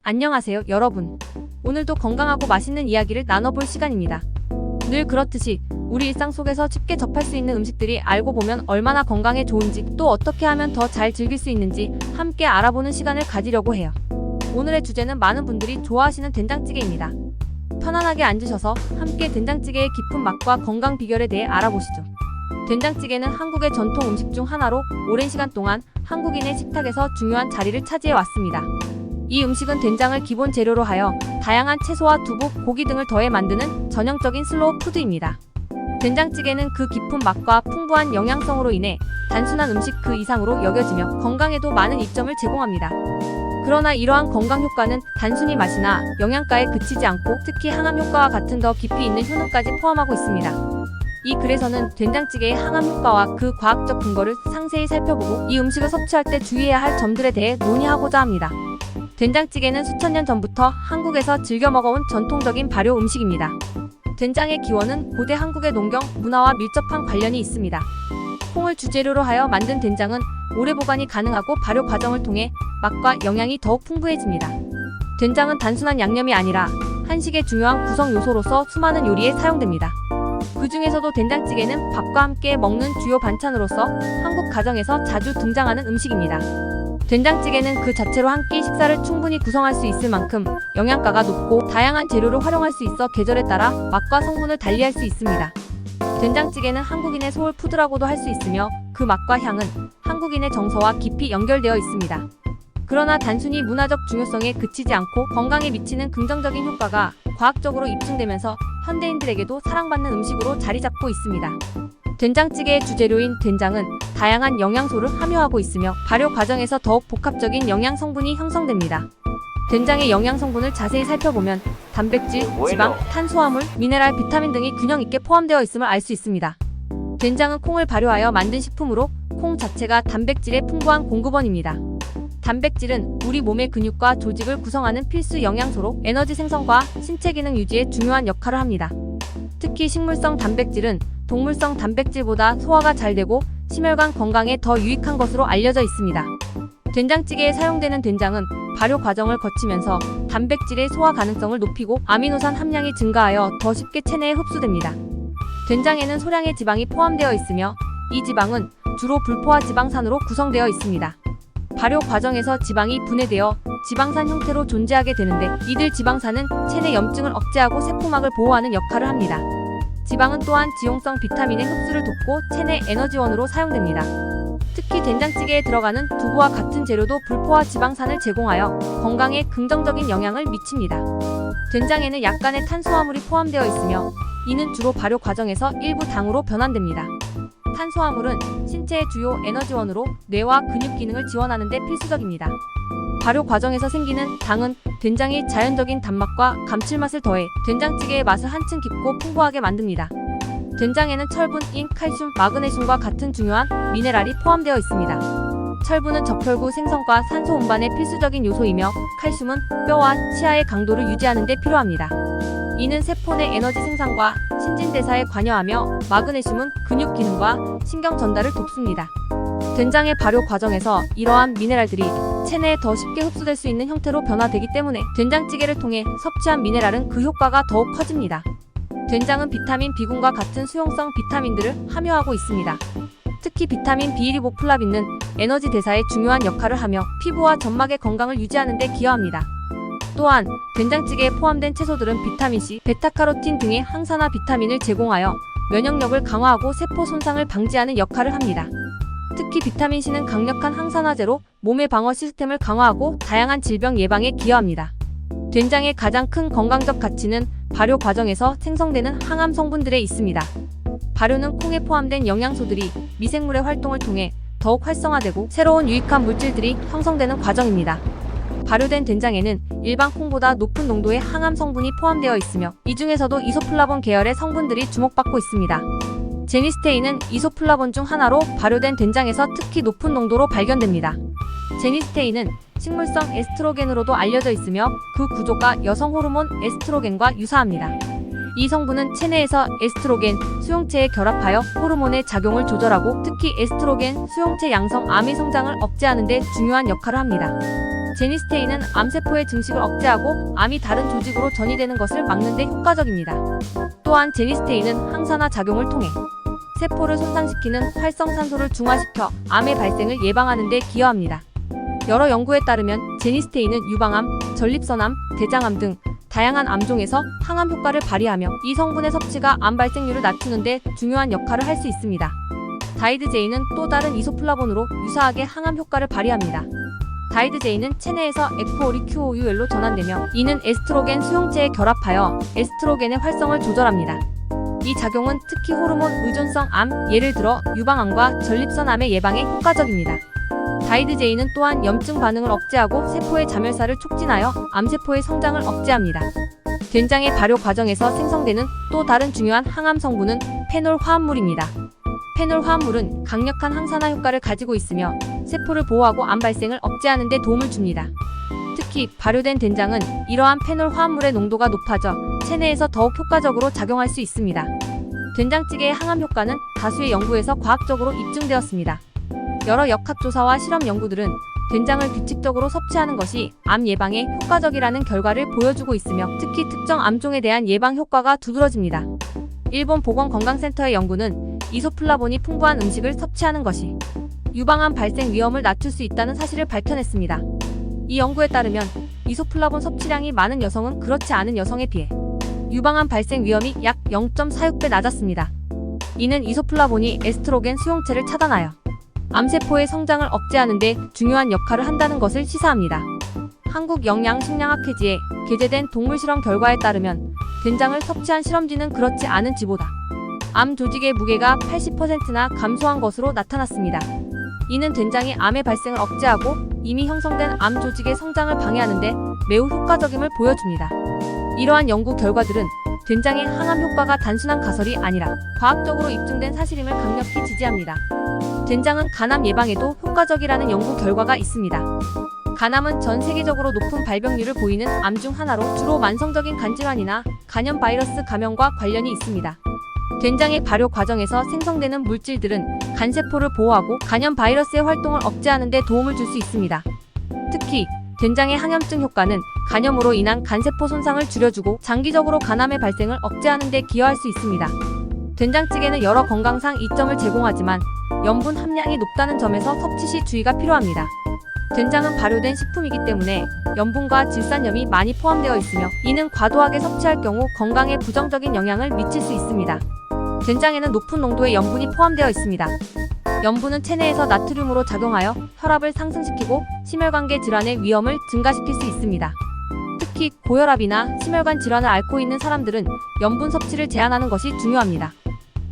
안녕하세요, 여러분. 오늘도 건강하고 맛있는 이야기를 나눠볼 시간입니다. 늘 그렇듯이 우리 일상 속에서 쉽게 접할 수 있는 음식들이 알고 보면 얼마나 건강에 좋은지, 또 어떻게 하면 더 잘 즐길 수 있는지 함께 알아보는 시간을 가지려고 해요. 오늘의 주제는 많은 분들이 좋아하시는 된장찌개입니다. 편안하게 앉으셔서 함께 된장찌개의 깊은 맛과 건강 비결에 대해 알아보시죠. 된장찌개는 한국의 전통 음식 중 하나로 오랜 시간 동안 한국인의 식탁에서 중요한 자리를 차지해 왔습니다. 이 음식은 된장을 기본 재료로 하여 다양한 채소와 두부, 고기 등을 더해 만드는 전형적인 슬로우 푸드입니다. 된장찌개는 그 깊은 맛과 풍부한 영양성으로 인해 단순한 음식 그 이상으로 여겨지며 건강에도 많은 이점을 제공합니다. 그러나 이러한 건강 효과는 단순히 맛이나 영양가에 그치지 않고 특히 항암 효과와 같은 더 깊이 있는 효능까지 포함하고 있습니다. 이 글에서는 된장찌개의 항암 효과와 그 과학적 근거를 상세히 살펴보고 이 음식을 섭취할 때 주의해야 할 점들에 대해 논의하고자 합니다. 된장찌개는 수천 년 전부터 한국에서 즐겨 먹어온 전통적인 발효 음식입니다. 된장의 기원은 고대 한국의 농경 문화와 밀접한 관련이 있습니다. 콩을 주재료로 하여 만든 된장은 오래 보관이 가능하고 발효 과정을 통해 맛과 영양이 더욱 풍부해집니다. 된장은 단순한 양념이 아니라 한식의 중요한 구성 요소로서 수많은 요리에 사용됩니다. 그 중에서도 된장찌개는 밥과 함께 먹는 주요 반찬으로서 한국 가정에서 자주 등장하는 음식입니다. 된장찌개는 그 자체로 한 끼 식사를 충분히 구성할 수 있을 만큼 영양가가 높고 다양한 재료를 활용할 수 있어 계절에 따라 맛과 성분을 달리할 수 있습니다. 된장찌개는 한국인의 소울푸드라고도 할 수 있으며 그 맛과 향은 한국인의 정서와 깊이 연결되어 있습니다. 그러나 단순히 문화적 중요성에 그치지 않고 건강에 미치는 긍정적인 효과가 과학적으로 입증되면서 현대인들에게도 사랑받는 음식으로 자리 잡고 있습니다. 된장찌개의 주재료인 된장은 다양한 영양소를 함유하고 있으며 발효 과정에서 더욱 복합적인 영양 성분이 형성됩니다. 된장의 영양 성분을 자세히 살펴보면 단백질, 지방, 탄수화물, 미네랄, 비타민 등이 균형 있게 포함되어 있음을 알 수 있습니다. 된장은 콩을 발효하여 만든 식품으로 콩 자체가 단백질의 풍부한 공급원입니다. 단백질은 우리 몸의 근육과 조직을 구성하는 필수 영양소로 에너지 생성과 신체 기능 유지에 중요한 역할을 합니다. 특히 식물성 단백질은 동물성 단백질보다 소화가 잘 되고 심혈관 건강에 더 유익한 것으로 알려져 있습니다. 된장찌개에 사용되는 된장은 발효 과정을 거치면서 단백질의 소화 가능성을 높이고 아미노산 함량이 증가하여 더 쉽게 체내에 흡수됩니다. 된장에는 소량의 지방이 포함되어 있으며 이 지방은 주로 불포화 지방산으로 구성되어 있습니다. 발효 과정에서 지방이 분해되어 지방산 형태로 존재하게 되는데 이들 지방산은 체내 염증을 억제하고 세포막을 보호하는 역할을 합니다. 지방은 또한 지용성 비타민의 흡수를 돕고 체내 에너지원으로 사용됩니다. 특히 된장찌개에 들어가는 두부와 같은 재료도 불포화 지방산을 제공하여 건강에 긍정적인 영향을 미칩니다. 된장에는 약간의 탄수화물이 포함되어 있으며 이는 주로 발효 과정에서 일부 당으로 변환됩니다. 탄수화물은 신체의 주요 에너지원으로 뇌와 근육 기능을 지원하는 데 필수적입니다. 발효 과정에서 생기는 당은 된장의 자연적인 단맛과 감칠맛을 더해 된장찌개의 맛을 한층 깊고 풍부하게 만듭니다. 된장에는 철분, 인, 칼슘, 마그네슘과 같은 중요한 미네랄이 포함되어 있습니다. 철분은 적혈구 생성과 산소 운반에 필수적인 요소이며 칼슘은 뼈와 치아의 강도를 유지하는 데 필요합니다. 이는 세포 내 에너지 생산과 신진대사에 관여하며 마그네슘은 근육 기능과 신경 전달을 돕습니다. 된장의 발효 과정에서 이러한 미네랄들이 체내에 더 쉽게 흡수될 수 있는 형태로 변화되기 때문에 된장찌개를 통해 섭취한 미네랄은 그 효과가 더욱 커집니다. 된장은 비타민 B군과 같은 수용성 비타민들을 함유하고 있습니다. 특히 비타민 B1리보플라빈은 에너지 대사에 중요한 역할을 하며 피부와 점막의 건강을 유지하는 데 기여합니다. 또한 된장찌개에 포함된 채소들은 비타민C, 베타카로틴 등의 항산화 비타민을 제공하여 면역력을 강화하고 세포 손상을 방지하는 역할을 합니다. 특히 비타민C는 강력한 항산화제로 몸의 방어 시스템을 강화하고 다양한 질병 예방에 기여합니다. 된장의 가장 큰 건강적 가치는 발효 과정에서 생성되는 항암 성분들에 있습니다. 발효는 콩에 포함된 영양소들이 미생물의 활동을 통해 더욱 활성화되고 새로운 유익한 물질들이 형성되는 과정입니다. 발효된 된장에는 일반 콩보다 높은 농도의 항암 성분이 포함되어 있으며 이 중에서도 이소플라본 계열의 성분들이 주목받고 있습니다. 제니스테인은 이소플라본 중 하나로 발효된 된장에서 특히 높은 농도로 발견됩니다. 제니스테인은 식물성 에스트로겐으로도 알려져 있으며 그 구조가 여성 호르몬 에스트로겐과 유사합니다. 이 성분은 체내에서 에스트로겐, 수용체에 결합하여 호르몬의 작용을 조절하고 특히 에스트로겐, 수용체 양성 암의 성장을 억제하는 데 중요한 역할을 합니다. 제니스테인은 암세포의 증식을 억제하고 암이 다른 조직으로 전이되는 것을 막는 데 효과적입니다. 또한 제니스테인은 항산화 작용을 통해 세포를 손상시키는 활성산소를 중화시켜 암의 발생을 예방하는 데 기여합니다. 여러 연구에 따르면 제니스테인은 유방암, 전립선암, 대장암 등 다양한 암종에서 항암 효과를 발휘하며 이 성분의 섭취가 암 발생률을 낮추는 데 중요한 역할을 할 수 있습니다. 다이드제이는 또 다른 이소플라본으로 유사하게 항암 효과를 발휘합니다. 다이드제이는 체내에서 에코오리큐오유엘로 전환되며 이는 에스트로겐 수용체에 결합하여 에스트로겐의 활성을 조절합니다. 이 작용은 특히 호르몬 의존성 암, 예를 들어 유방암과 전립선암의 예방에 효과적입니다. 다이드제이는 또한 염증 반응을 억제하고 세포의 자멸사를 촉진하여 암세포의 성장을 억제합니다. 된장의 발효 과정에서 생성되는 또 다른 중요한 항암 성분은 페놀 화합물입니다. 페놀 화합물은 강력한 항산화 효과를 가지고 있으며 세포를 보호하고 암 발생을 억제하는 데 도움을 줍니다. 특히 발효된 된장은 이러한 페놀 화합물의 농도가 높아져 체내에서 더욱 효과적으로 작용할 수 있습니다. 된장찌개의 항암 효과는 다수의 연구에서 과학적으로 입증되었습니다. 여러 역학조사와 실험 연구들은 된장을 규칙적으로 섭취하는 것이 암 예방에 효과적이라는 결과를 보여주고 있으며 특히 특정 암종에 대한 예방 효과가 두드러집니다. 일본 보건건강센터의 연구는 이소플라본이 풍부한 음식을 섭취하는 것이 유방암 발생 위험을 낮출 수 있다는 사실을 밝혀냈습니다. 이 연구에 따르면 이소플라본 섭취량이 많은 여성은 그렇지 않은 여성에 비해 유방암 발생 위험이 약 0.46배 낮았습니다. 이는 이소플라본이 에스트로겐 수용체를 차단하여 암세포의 성장을 억제하는 데 중요한 역할을 한다는 것을 시사합니다. 한국영양식량학회지에 게재된 동물 실험 결과에 따르면 된장을 섭취한 실험쥐는 그렇지 않은 쥐보다 암 조직의 무게가 80%나 감소한 것으로 나타났습니다. 이는 된장이 암의 발생을 억제하고 이미 형성된 암 조직의 성장을 방해하는 데 매우 효과적임을 보여줍니다. 이러한 연구 결과들은 된장의 항암 효과가 단순한 가설이 아니라 과학적으로 입증된 사실임을 강력히 지지합니다. 된장은 간암 예방에도 효과적이라는 연구 결과가 있습니다. 간암은 전 세계적으로 높은 발병률을 보이는 암 중 하나로 주로 만성적인 간질환이나 간염 바이러스 감염과 관련이 있습니다. 된장의 발효 과정에서 생성되는 물질들은 간세포를 보호하고 간염 바이러스의 활동을 억제하는 데 도움을 줄 수 있습니다. 특히 된장의 항염증 효과는 간염으로 인한 간세포 손상을 줄여주고 장기적으로 간암의 발생을 억제하는 데 기여할 수 있습니다. 된장찌개는 여러 건강상 이점을 제공하지만 염분 함량이 높다는 점에서 섭취 시 주의가 필요합니다. 된장은 발효된 식품이기 때문에 염분과 질산염이 많이 포함되어 있으며 이는 과도하게 섭취할 경우 건강에 부정적인 영향을 미칠 수 있습니다. 된장에는 높은 농도의 염분이 포함되어 있습니다. 염분은 체내에서 나트륨으로 작용하여 혈압을 상승시키고 심혈관계 질환의 위험을 증가시킬 수 있습니다. 특히 고혈압이나 심혈관 질환을 앓고 있는 사람들은 염분 섭취를 제한하는 것이 중요합니다.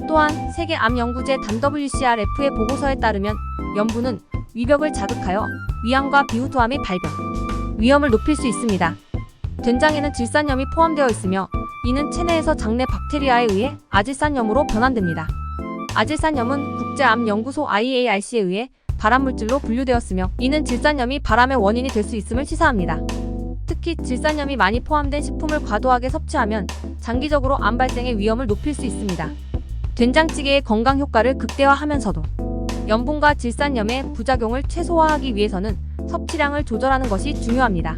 또한 세계암연구제 WCRF의 보고서에 따르면 염분은 위벽을 자극하여 위암과 비후두암의 발병 위험을 높일 수 있습니다. 된장에는 질산염이 포함되어 있으며 이는 체내에서 장내 박테리아에 의해 아질산염으로 변환됩니다. 아질산염은 국제암연구소 IARC에 의해 발암물질로 분류되었으며 이는 질산염이 발암의 원인이 될 수 있음을 시사합니다. 특히 질산염이 많이 포함된 식품을 과도하게 섭취하면 장기적으로 암 발생의 위험을 높일 수 있습니다. 된장찌개의 건강 효과를 극대화하면서도 염분과 질산염의 부작용을 최소화하기 위해서는 섭취량을 조절하는 것이 중요합니다.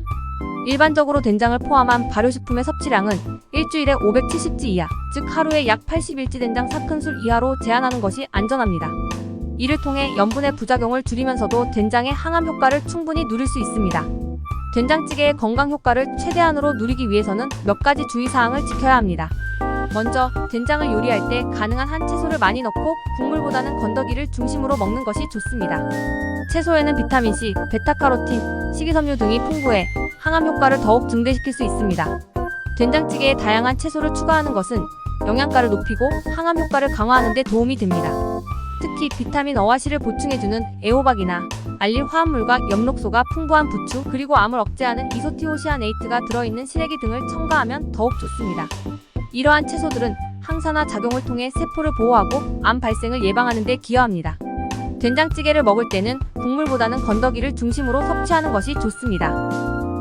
일반적으로 된장을 포함한 발효식품의 섭취량은 일주일에 570지 이하, 즉 하루에 약 80일지 된장 4큰술 이하로 제한하는 것이 안전합니다. 이를 통해 염분의 부작용을 줄이면서도 된장의 항암 효과를 충분히 누릴 수 있습니다. 된장찌개의 건강 효과를 최대한으로 누리기 위해서는 몇 가지 주의사항을 지켜야 합니다. 먼저 된장을 요리할 때 가능한 한 채소를 많이 넣고 국물보다는 건더기를 중심으로 먹는 것이 좋습니다. 채소에는 비타민C, 베타카로틴, 식이섬유 등이 풍부해 항암 효과를 더욱 증대시킬 수 있습니다. 된장찌개에 다양한 채소를 추가하는 것은 영양가를 높이고 항암 효과를 강화하는 데 도움이 됩니다. 특히 비타민 어와 C를 보충해주는 애호박이나 알릴 화합물과 엽록소가 풍부한 부추 그리고 암을 억제하는 이소티오시아네이트가 들어있는 시래기 등을 첨가하면 더욱 좋습니다. 이러한 채소들은 항산화 작용을 통해 세포를 보호하고 암 발생을 예방하는 데 기여합니다. 된장찌개를 먹을 때는 국물보다는 건더기를 중심으로 섭취하는 것이 좋습니다.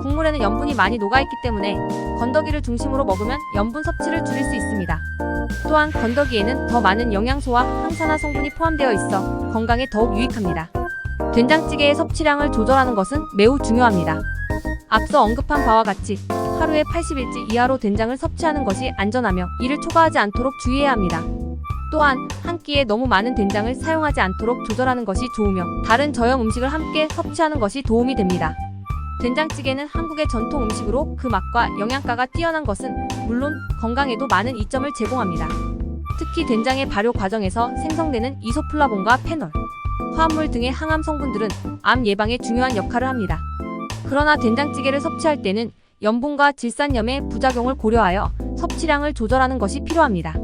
국물에는 염분이 많이 녹아있기 때문에 건더기를 중심으로 먹으면 염분 섭취를 줄일 수 있습니다. 또한 건더기에는 더 많은 영양소와 항산화 성분이 포함되어 있어 건강에 더욱 유익합니다. 된장찌개의 섭취량을 조절하는 것은 매우 중요합니다. 앞서 언급한 바와 같이 하루에 80일치 이하로 된장을 섭취하는 것이 안전하며 이를 초과하지 않도록 주의해야 합니다. 또한 한 끼에 너무 많은 된장을 사용하지 않도록 조절하는 것이 좋으며 다른 저염 음식을 함께 섭취하는 것이 도움이 됩니다. 된장찌개는 한국의 전통 음식으로 그 맛과 영양가가 뛰어난 것은 물론 건강에도 많은 이점을 제공합니다. 특히 된장의 발효 과정에서 생성되는 이소플라본과 페놀, 화합물 등의 항암 성분들은 암 예방에 중요한 역할을 합니다. 그러나 된장찌개를 섭취할 때는 염분과 질산염의 부작용을 고려하여 섭취량을 조절하는 것이 필요합니다.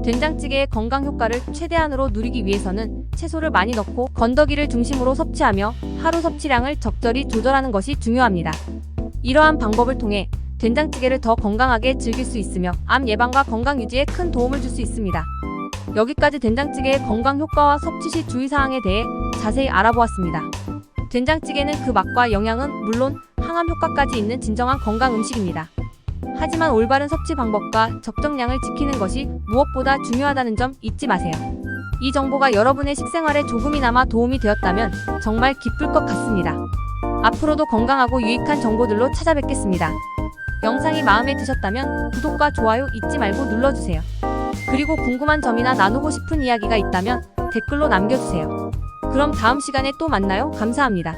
된장찌개의 건강 효과를 최대한으로 누리기 위해서는 채소를 많이 넣고 건더기를 중심으로 섭취하며 하루 섭취량을 적절히 조절하는 것이 중요합니다. 이러한 방법을 통해 된장찌개를 더 건강하게 즐길 수 있으며 암 예방과 건강 유지에 큰 도움을 줄 수 있습니다. 여기까지 된장찌개의 건강 효과와 섭취 시 주의사항에 대해 자세히 알아보았습니다. 된장찌개는 그 맛과 영양은 물론 항암 효과까지 있는 진정한 건강 음식입니다. 하지만 올바른 섭취 방법과 적정량을 지키는 것이 무엇보다 중요하다는 점 잊지 마세요. 이 정보가 여러분의 식생활에 조금이나마 도움이 되었다면 정말 기쁠 것 같습니다. 앞으로도 건강하고 유익한 정보들로 찾아뵙겠습니다. 영상이 마음에 드셨다면 구독과 좋아요 잊지 말고 눌러주세요. 그리고 궁금한 점이나 나누고 싶은 이야기가 있다면 댓글로 남겨주세요. 그럼 다음 시간에 또 만나요. 감사합니다.